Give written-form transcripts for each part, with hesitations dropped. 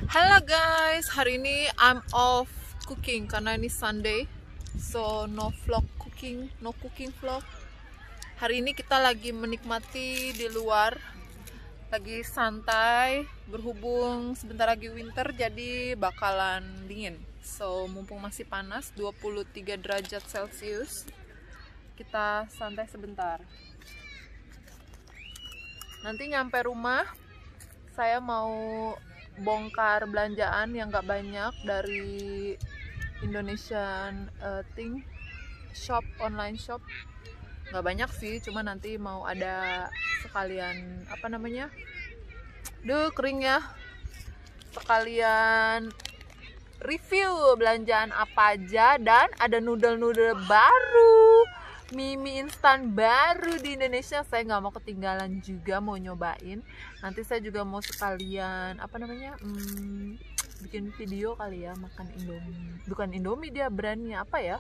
Halo guys, hari ini I'm off cooking karena ini Sunday, so no cooking vlog. Hari ini kita lagi menikmati di luar, lagi santai. Berhubung sebentar lagi winter, jadi bakalan dingin. So mumpung masih panas, 23 derajat Celcius, kita santai sebentar. Nanti nyampe rumah, saya mau bongkar belanjaan yang gak banyak dari Indonesian online shop. Gak banyak sih, cuma nanti mau ada sekalian kering ya, sekalian review belanjaan apa aja. Dan ada noodle baru, mie instan baru di Indonesia. Saya nggak mau ketinggalan juga, mau nyobain. Nanti saya juga mau sekalian bikin video kali ya, makan Indomie. Bukan Indomie, dia brandnya apa ya,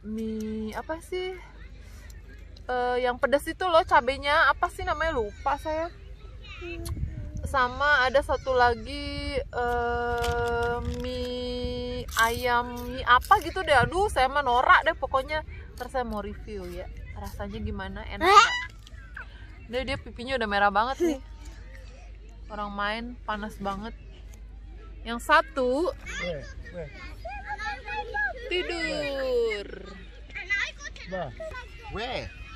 mie apa sih, yang pedas itu loh, cabenya apa sih namanya, lupa saya. Sama ada satu lagi mie ayam, mie apa gitu deh. Aduh, saya mah norak deh pokoknya. Terus saya mau review ya, rasanya gimana, enak gak? Dia pipinya udah merah banget nih. Orang main panas banget. Yang satu tidur.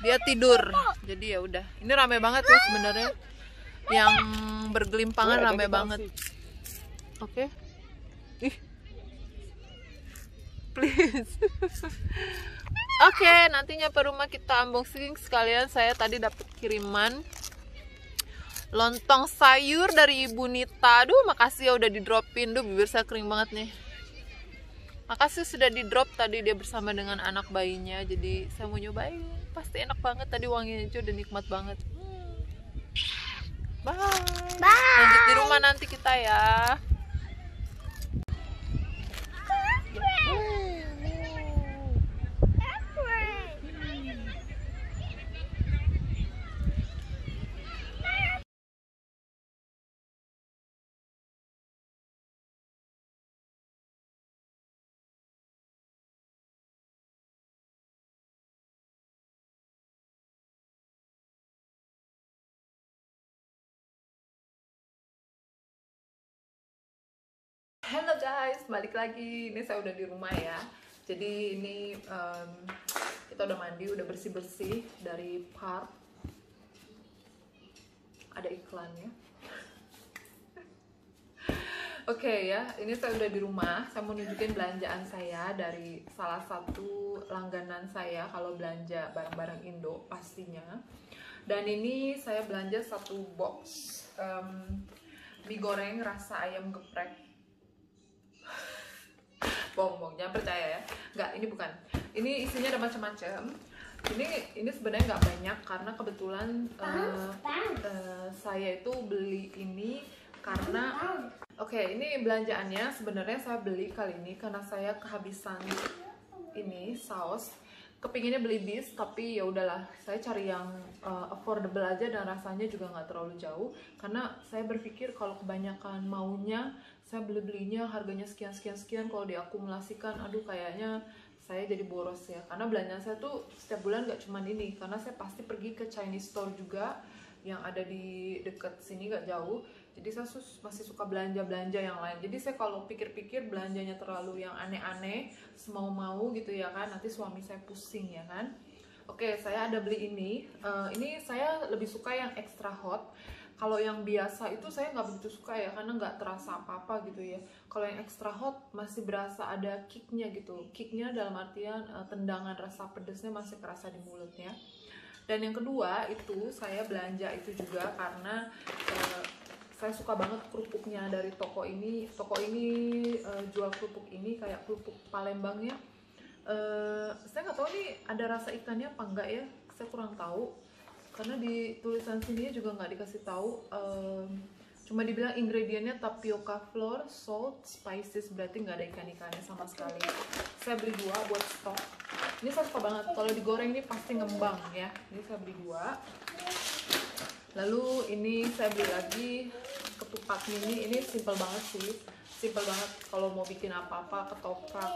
Dia tidur. Jadi ya udah. Ini rame banget ya sebenarnya. Yang bergelimpangan rame banget. Oke. Please. Oke, nanti nyampe rumah kita unboxing sekalian. Saya tadi dapat kiriman lontong sayur dari Ibu Nita. Aduh, makasih ya udah di dropin. Duh, bibir saya kering banget nih. Makasih sudah di drop tadi, dia bersama dengan anak bayinya. Jadi saya mau nyobain. Pasti enak banget, tadi wanginya aja udah nikmat banget. Bye. Lanjut di rumah nanti kita ya. Halo guys, balik lagi. Ini saya udah di rumah ya. Jadi ini kita udah mandi, udah bersih-bersih dari Park. Ada iklannya. Oke ya, ini saya udah di rumah. Saya mau nunjukin belanjaan saya dari salah satu langganan saya kalau belanja barang-barang Indo pastinya. Dan ini saya belanja satu box mie goreng rasa ayam geprek. Bohong, jangan percaya ya. Nggak, ini bukan. Ini isinya ada macam-macam. Ini sebenarnya nggak banyak karena kebetulan saya itu beli ini karena ini belanjaannya sebenarnya saya beli kali ini karena saya kehabisan ini saus. Kepinginnya beli bis, tapi ya udahlah, saya cari yang affordable aja dan rasanya juga nggak terlalu jauh. Karena saya berpikir kalau kebanyakan maunya, saya belinya harganya sekian, kalau diakumulasikan, aduh kayaknya saya jadi boros ya. Karena belanjaan saya tuh setiap bulan nggak cuma ini, karena saya pasti pergi ke Chinese store juga yang ada di deket sini, nggak jauh. Jadi saya masih suka belanja yang lain. Jadi saya kalau pikir-pikir belanjanya terlalu yang aneh-aneh, semau-mau gitu ya kan, nanti suami saya pusing ya kan. Oke, saya ada beli ini. Ini saya lebih suka yang extra hot. Kalau yang biasa itu saya nggak begitu suka ya, karena nggak terasa apa-apa gitu ya. Kalau yang extra hot masih berasa ada kicknya gitu. Kicknya dalam artian tendangan rasa pedesnya masih terasa di mulutnya. Dan yang kedua itu saya belanja itu juga karena saya suka banget kerupuknya dari toko ini. Toko ini jual kerupuk ini kayak kerupuk Palembang ya. Saya nggak tahu nih ada rasa ikannya apa enggak ya. Saya kurang tahu karena di tulisan sini juga nggak dikasih tahu. Cuma dibilang ingredientnya tapioca flour, salt, spices, berarti nggak ada ikan-ikannya sama sekali. Saya beli 2 buat stok. Ini saya suka banget. Kalau digoreng ini pasti ngembang ya. Ini saya beli 2. Lalu ini saya beli lagi ketupat mini ini simple banget sih. Simple banget kalau mau bikin apa-apa, ketoprak,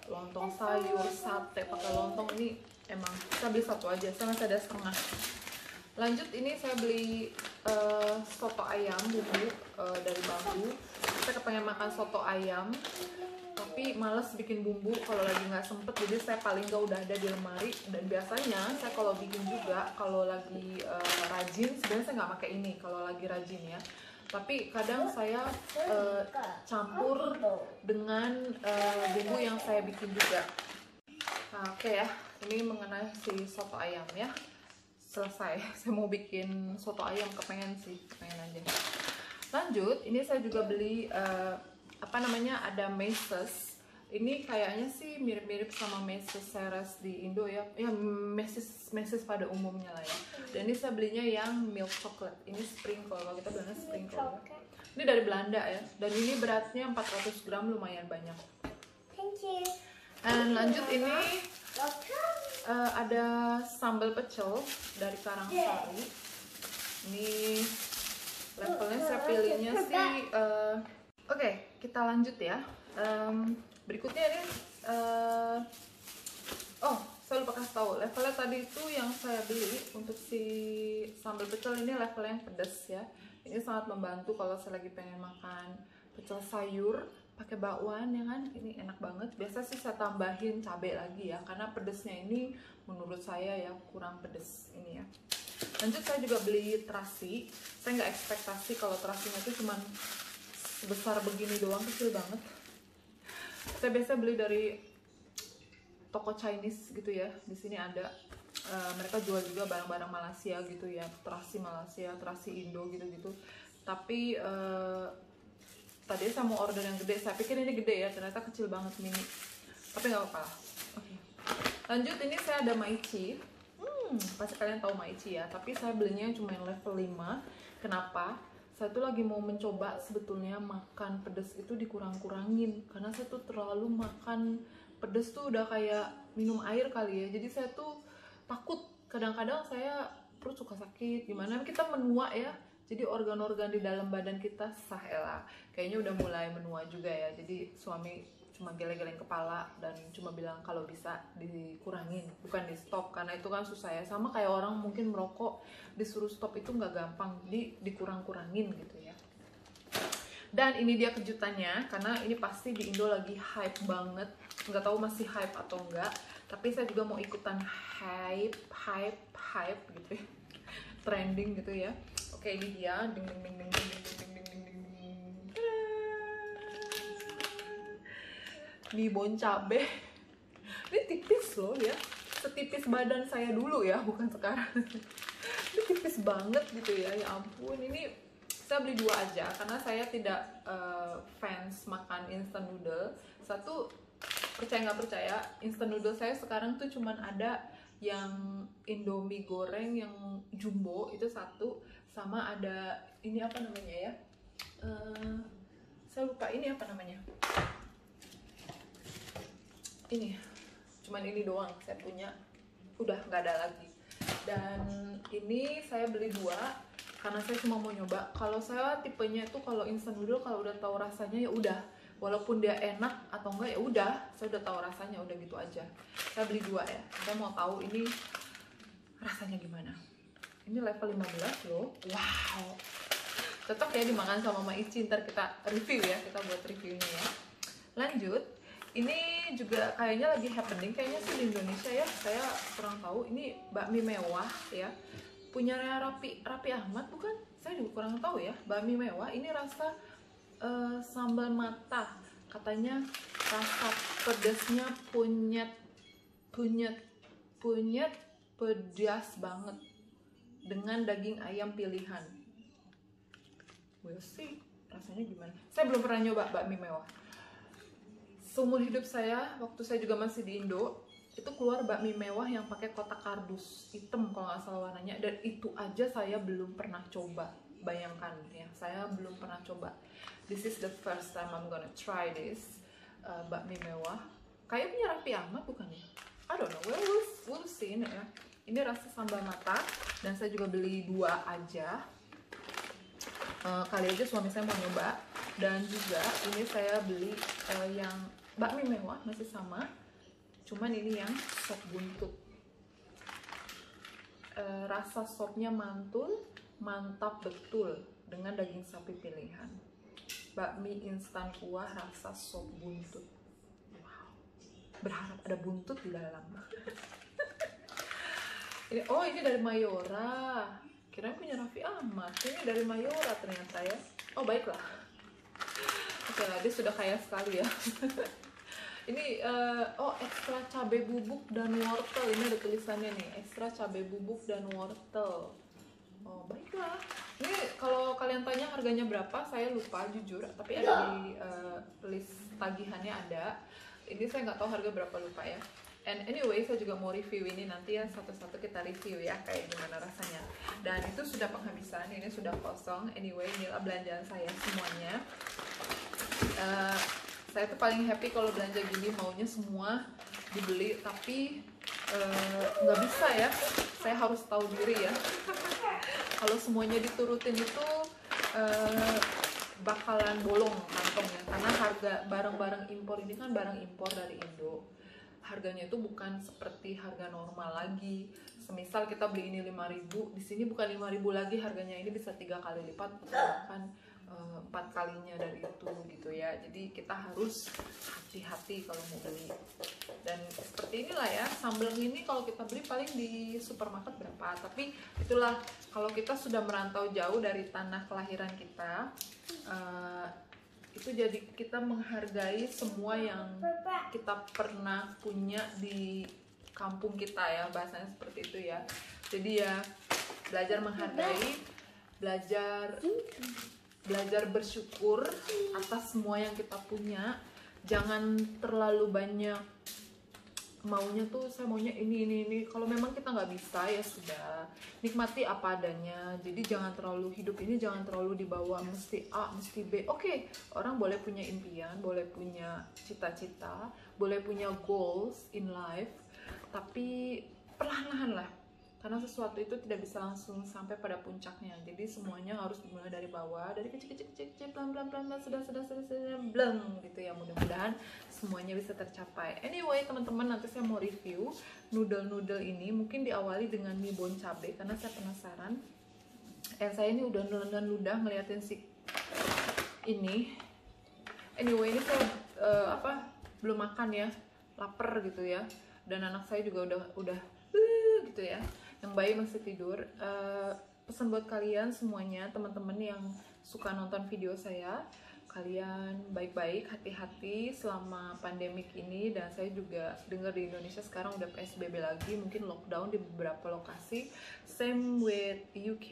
lontong sayur, sate pakai lontong, ini emang saya beli satu aja, saya masih ada setengah. Lanjut, ini saya beli soto ayam bumbu dari Bambu. Saya kepengen makan soto ayam, tapi males bikin bumbu kalau lagi nggak sempet, jadi saya paling nggak udah ada di lemari. Dan biasanya saya kalau bikin juga kalau lagi rajin, sebenarnya saya nggak pakai ini kalau lagi rajin ya, tapi kadang saya campur dengan bumbu yang saya bikin juga. Nah, oke ya, ini mengenai si soto ayam ya, selesai. Saya mau bikin soto ayam, kepengen aja. Lanjut, ini saya juga beli apa namanya, ada meses. Ini kayaknya sih mirip-mirip sama meses seres di Indo ya, meses pada umumnya lah ya. Dan ini saya belinya yang milk chocolate. Ini sprinkle, kalau kita bilangnya sprinkle. Ini dari Belanda ya, dan ini beratnya 400 gram, lumayan banyak. Thank you. Dan lanjut, ini ada sambal pecel dari Karangsari. Ini levelnya saya pilihnya sih oke, kita lanjut ya. Berikutnya ini oh, saya lupa kasih tahu, levelnya tadi itu yang saya beli untuk si sambal pecel ini level yang pedas ya. Ini sangat membantu kalau saya lagi pengen makan pecel sayur pakai bakwan ya kan, ini enak banget. Biasa sih saya tambahin cabai lagi ya, karena pedesnya ini menurut saya ya kurang pedes ini ya. Lanjut, saya juga beli terasi. Saya nggak ekspektasi kalau terasinya itu cuman sebesar begini doang, kecil banget. Saya biasa beli dari toko Chinese gitu ya. Di sini ada mereka jual juga barang-barang Malaysia gitu ya, terasi Malaysia, terasi Indo gitu-gitu. Tapi tadi saya mau order yang gede, saya pikir ini gede ya, ternyata kecil banget, mini. Tapi nggak apa-apa lah. Oke. Lanjut, ini saya ada Maichi. Pasti kalian tahu Maichi ya, tapi saya belinya cuma yang level 5. Kenapa? Saya tuh lagi mau mencoba sebetulnya makan pedas itu dikurang-kurangin, karena saya tuh terlalu makan pedas tuh udah kayak minum air kali ya. Jadi saya tuh takut, kadang-kadang saya perut suka sakit, gimana kita menua ya. Jadi organ-organ di dalam badan kita kayaknya udah mulai menua juga ya. Jadi suami cuma geleng-geleng kepala dan cuma bilang kalau bisa dikurangin, bukan di stop, karena itu kan susah ya. Sama kayak orang mungkin merokok, disuruh stop itu nggak gampang, jadi dikurang-kurangin gitu ya. Dan ini dia kejutannya, karena ini pasti di Indo lagi hype banget. Nggak tahu masih hype atau enggak, tapi saya juga mau ikutan hype gitu ya, trending gitu ya. Oke, ini dia, ding ding ding ding ding ding ding ding ding ding ding. Mie bon cabe. Ini tipis loh ya, setipis badan saya dulu ya, bukan sekarang. Ini tipis banget gitu ya, ya ampun. Ini saya beli 2 aja karena saya tidak fans makan instant noodle. Satu, percaya nggak percaya, instant noodle saya sekarang tuh cuman ada yang Indomie goreng yang jumbo itu satu, sama ada ini apa namanya ya, saya lupa ini apa namanya, ini cuman ini doang saya punya, udah nggak ada lagi. Dan ini saya beli 2 karena saya cuma mau nyoba. Kalau saya tipenya tuh kalau instant noodle kalau udah tahu rasanya ya udah, walaupun dia enak atau enggak ya udah, saya udah tahu rasanya, udah gitu aja. Saya beli 2 ya, saya mau tahu ini rasanya gimana. Ini level 15 loh, wow, cocok ya dimakan sama Maichi. Ntar kita review ya, kita buat reviewnya ya. Lanjut, ini juga kayaknya lagi happening, kayaknya sih di Indonesia ya, saya kurang tahu. Ini bakmi mewah ya, punya Raffi Ahmad bukan? Saya juga kurang tahu ya. Bakmi mewah, ini rasa sambal mata, katanya rasa pedasnya punyet pedas banget dengan daging ayam pilihan. We'll see rasanya gimana. Saya belum pernah nyoba bakmi mewah. Seumur hidup saya, waktu saya juga masih di Indo, itu keluar bakmi mewah yang pakai kotak kardus hitam kalau nggak salah warnanya, dan itu aja saya belum pernah coba. Bayangkan ya, saya belum pernah coba. This is the first time I'm gonna try this bakmi mewah. Kayak punya Raffi Ahmad bukan ya? I don't know, we'll see ya. Ini rasa sambal mata, dan saya juga beli 2 aja. Kali aja suami saya mau nyoba. Dan juga ini saya beli yang bakmi mewah, masih sama, cuman ini yang sop buntut. Rasa sopnya mantul, mantap betul, dengan daging sapi pilihan. Bakmi instan kuah rasa sop buntut. Wow, berharap ada buntut di dalam. Ini dari Mayora. Kirain punya Raffi Ahmad. Ini dari Mayora ternyata ya. Oh baiklah. Oke lah, dia sudah kaya sekali ya. Ini ekstra cabai bubuk dan wortel. Ini ada tulisannya nih, ekstra cabai bubuk dan wortel. Oh baiklah. Ini kalau kalian tanya harganya berapa, saya lupa jujur. Tapi ada di list tagihannya ada. Ini saya nggak tahu harga berapa, lupa ya. And anyway, saya juga mau review ini nanti ya, satu-satu kita review ya, kayak gimana rasanya. Dan itu sudah penghabisan, ini sudah kosong. Anyway, inilah belanjaan saya semuanya. Saya tuh paling happy kalau belanja gini, maunya semua dibeli, tapi nggak bisa ya. Saya harus tahu diri ya. Kalau semuanya diturutin itu bakalan bolong kantongnya, karena harga barang-barang impor ini kan barang impor dari Indo. Harganya itu bukan seperti harga normal lagi. Semisal kita beli ini 5.000, di sini bukan 5.000 lagi harganya, ini bisa 3 kali lipat, bahkan 4 kalinya dari itu gitu ya. Jadi kita harus hati-hati kalau mau beli. Dan seperti inilah ya, sambal ini kalau kita beli paling di supermarket berapa. Tapi itulah, kalau kita sudah merantau jauh dari tanah kelahiran kita, itu jadi kita menghargai semua yang kita pernah punya di kampung kita ya, bahasanya seperti itu ya. Jadi ya belajar menghargai, belajar bersyukur atas semua yang kita punya. Jangan terlalu banyak maunya tuh, saya maunya ini. Kalau memang kita nggak bisa ya sudah, nikmati apa adanya. Jadi jangan terlalu, hidup ini jangan terlalu dibawa mesti A mesti B. Oke, orang boleh punya impian, boleh punya cita-cita, boleh punya goals in life, tapi perlahan-lahan lah, karena sesuatu itu tidak bisa langsung sampai pada puncaknya. Jadi semuanya harus dimulai dari bawah, dari kecil, pelan-pelan, sudah bleng gitu ya. Mudah-mudahan semuanya bisa tercapai. Anyway teman-teman, nanti saya mau review noodle ini. Mungkin diawali dengan mie bon cabe karena saya penasaran. Saya ini udah nelan ludah ngeliatin si ini. Anyway, ini saya belum makan ya, lapar gitu ya. Dan anak saya juga udah gitu ya, yang bayi masih tidur. Pesan buat kalian semuanya, teman-teman yang suka nonton video saya, kalian baik-baik, hati-hati selama pandemik ini. Dan saya juga dengar di Indonesia sekarang udah PSBB lagi, mungkin lockdown di beberapa lokasi. Same with UK,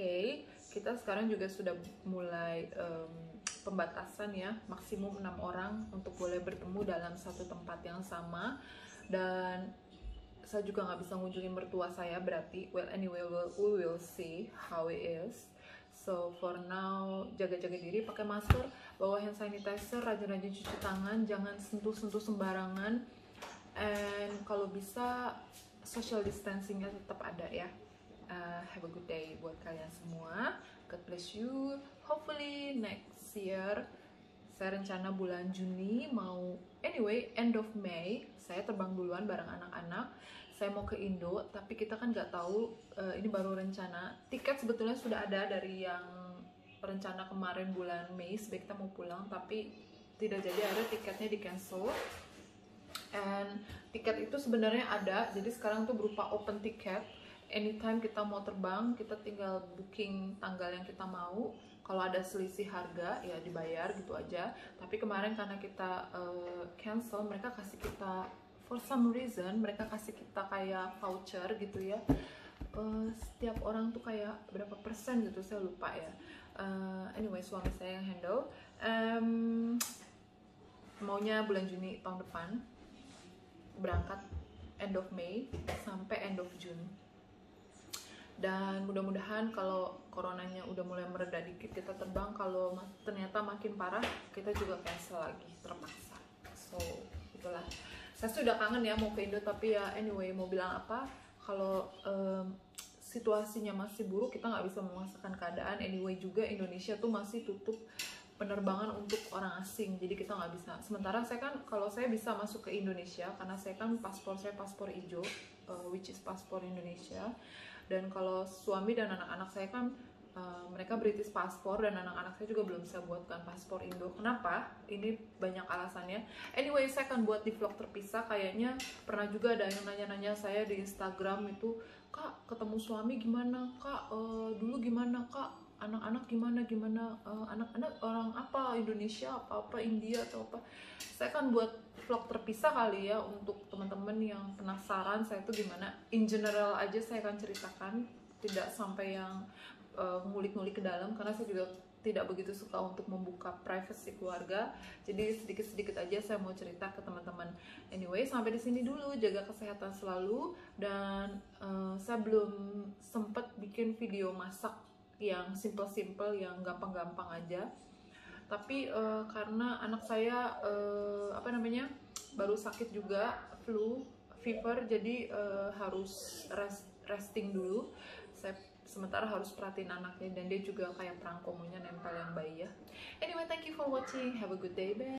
kita sekarang juga sudah mulai pembatasan ya, maksimum 6 orang untuk boleh bertemu dalam satu tempat yang sama. Dan saya juga nggak bisa ngunjungin mertua saya, berarti well anyway we will see how it is. So for now, jaga-jaga diri, pakai masker, bawa hand sanitizer, rajin-rajin cuci tangan, jangan sentuh-sentuh sembarangan, and kalau bisa social distancingnya tetap ada ya. Have a good day buat kalian semua, God bless you. Hopefully next year, saya rencana bulan Juni mau, anyway end of May saya terbang duluan bareng anak-anak. Saya mau ke Indo, tapi kita kan nggak tahu, ini baru rencana. Tiket sebetulnya sudah ada dari yang rencana kemarin bulan Mei, sebaik kita mau pulang, tapi tidak jadi, ada tiketnya di cancel. And tiket itu sebenarnya ada, jadi sekarang tuh berupa open ticket. Anytime kita mau terbang, kita tinggal booking tanggal yang kita mau. Kalau ada selisih harga ya dibayar gitu aja. Tapi kemarin karena kita cancel, mereka kasih kita, for some reason mereka kasih kita kayak voucher gitu ya. Setiap orang tuh kayak berapa persen gitu, saya lupa ya. Anyway, suami saya yang handle. Maunya bulan Juni tahun depan, berangkat end of May sampai end of June. Dan mudah-mudahan kalau coronanya udah mulai mereda dikit, kita terbang. Kalau ternyata makin parah, kita juga cancel lagi, terpaksa. So itulah, saya sudah kangen ya mau ke Indo, tapi ya anyway, mau bilang apa, kalau situasinya masih buruk, kita nggak bisa memaksakan keadaan. Anyway juga Indonesia tuh masih tutup penerbangan untuk orang asing, jadi kita nggak bisa. Sementara saya kan, kalau saya bisa masuk ke Indonesia karena saya kan paspor saya paspor hijau, which is paspor Indonesia. Dan kalau suami dan anak-anak saya kan mereka British paspor, dan anak-anak saya juga belum bisa buatkan paspor Indo. Kenapa? Ini banyak alasannya. Anyway, saya akan buat di vlog terpisah. Kayaknya pernah juga ada yang nanya-nanya saya di Instagram itu, Kak, ketemu suami gimana? Kak, dulu gimana? Kak, anak-anak gimana, anak-anak orang apa, Indonesia apa India atau apa. Saya akan buat vlog terpisah kali ya, untuk teman-teman yang penasaran saya tuh gimana. In general aja saya akan ceritakan, tidak sampai yang ngulik-ngulik ke dalam, karena saya juga tidak begitu suka untuk membuka privacy keluarga. Jadi sedikit-sedikit aja saya mau cerita ke teman-teman. Anyway, sampai di sini dulu, jaga kesehatan selalu. Dan saya belum sempet bikin video masak yang simple-simple, yang gampang-gampang aja. Tapi karena anak saya baru sakit juga, flu, fever, jadi harus resting dulu. Saya sementara harus perhatiin anaknya, dan dia juga kayak perang komunya nempel yang bayi ya. Anyway, thank you for watching, have a good day, bye.